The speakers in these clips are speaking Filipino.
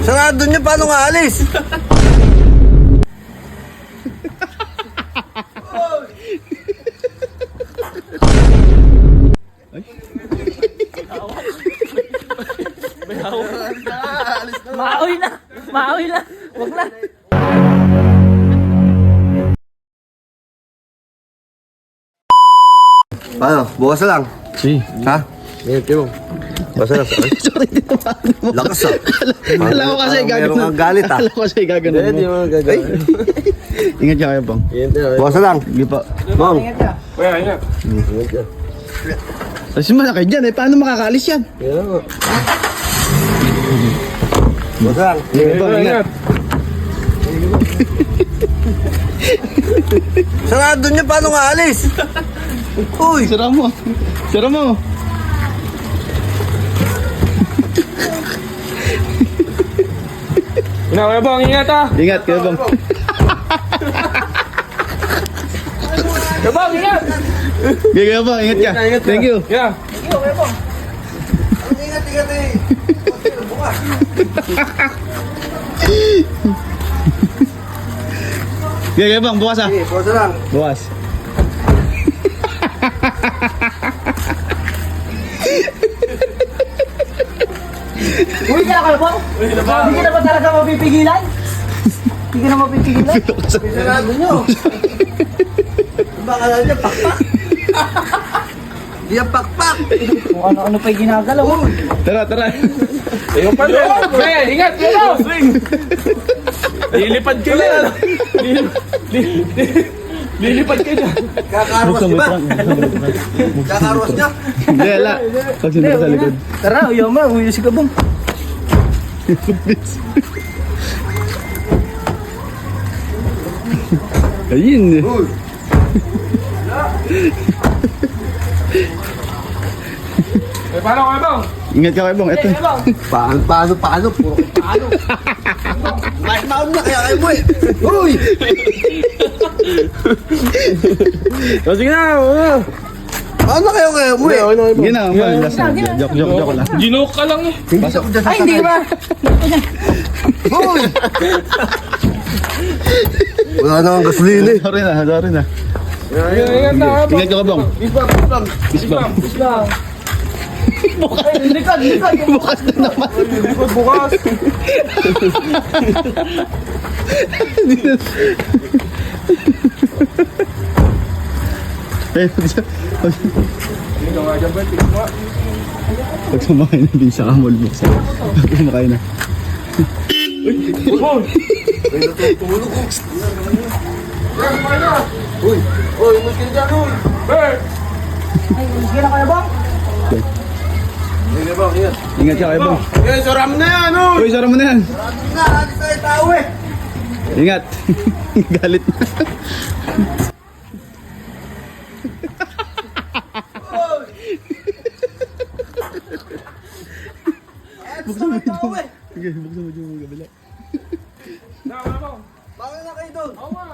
Sarado niya, paano nga alis? Maaoy na! Maaoy na! Wag na! Paano? Bukas na lang. Si. Ha? Ngayon, Timo. Bukas na lang. Sorry, di na pa. Lakas ah. Alam ko kasi gagawin. Meron kang galit ah. Alam ko kasi gagawin Hindi mo. mo gagawin. Ingat ka kayo, Bang. Bukas na lang. Sige pa. Bang. Kuya, ingat. Kasi malaki dyan eh. Paano makakaalis yan? Yan mo. Bukas na lang. Sige, Bang. Ingat. Sarado niya, paano nga alis? Uy! Sara mo. Sara mo. Kuya Bang, ingat ah. Ingat kayo, Bang. Kuya Bang, ingat. Sige kayo, Bang. Ingat ka. Ingat ka. Thank you. Yeah. Ingat, ingat eh. Bukas. Sige kayo, Bang. Bukas ah. Sige, bukas na lang. Bukas. Uy ka na kayo, Bang? Hindi ka na ba talaga mapipigilan? Hindi ka na mapipigilan? Sarado niyo. Baka lang niya, pakpak. Di yan pakpak. Kung ano-ano pa yung ginagalaw. Tara, tara. Ayun pa rin. Kuya, ingat. Kuya, swing. Lilipad ka na. Lilipad ka na. Kakaros niya ba? Kakaros niya. Hindi, ala. Pag sino ka sa likod. Tara, uyaw mo. Uyaw si Kabong. Ayun eh. Uy. Paano Kuya Bang? Ingat ka kayo, Bang. Ito. Paano? Puro paano? Kahit maon na kaya kayo mo eh. Uy! O, sige na. Paano kayo mo eh? Sige na, man. Last na. Joke lang. Ginoke ka lang eh. Pasok dyan sa Ay, hindi ka ba? Uy! Wala na ang gasolina eh. Sorry na, sorry na. Ingat na. Ingat ka, Bang. Isbang. Isbang. Likod. Bukas na naman. Likod bukas. Eh, pag sumakay na din sa kamol mo. Pag sumakay na. Uy! Uy! Mas ka dyan uy! Hey! Ay, sige na kayo, Bang. Sige ba? Ingat. Ingat ka kayo, Bang. Eh, saram na yan uy! Uy, sara mo na yan. Saram na! Alis tayo tao eh! Ingat. Galit na. Buksan mo tao eh! Sige, buksan mo dyan mga kabila. Kuya Bang. Bakit na kayo doon? Oo nga,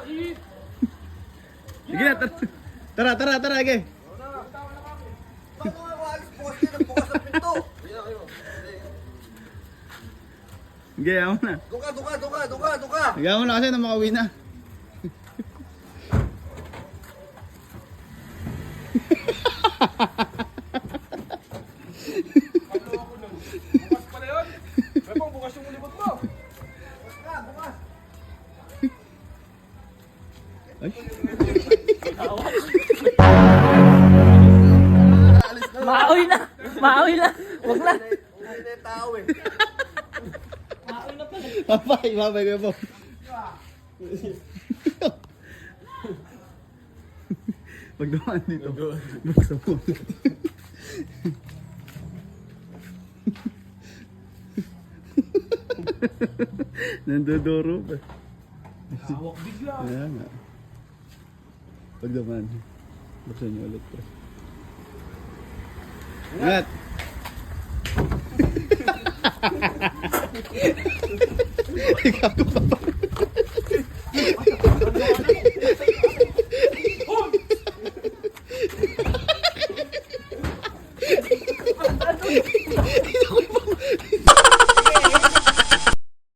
Sige na, tara, sige. Paano nga alis bukas din? Nagbukas ang pinto! Sige, ayaw mo na. Duka! Ayaw mo na kasi na makauwi na. bukas pala yun. Kuya Bang, bukas yung ulibot mo. Ay. Maaoy na! Maaoy na! Wag na! Hindi na yung tao eh. Babay kayo po. Pag dumaan dito, buksan mo. Nandodoro pa. Hawak bigla. Kaya nga. Pag dumaan, buksan niyo ulit. Pre. Ingat! Ikaw pa.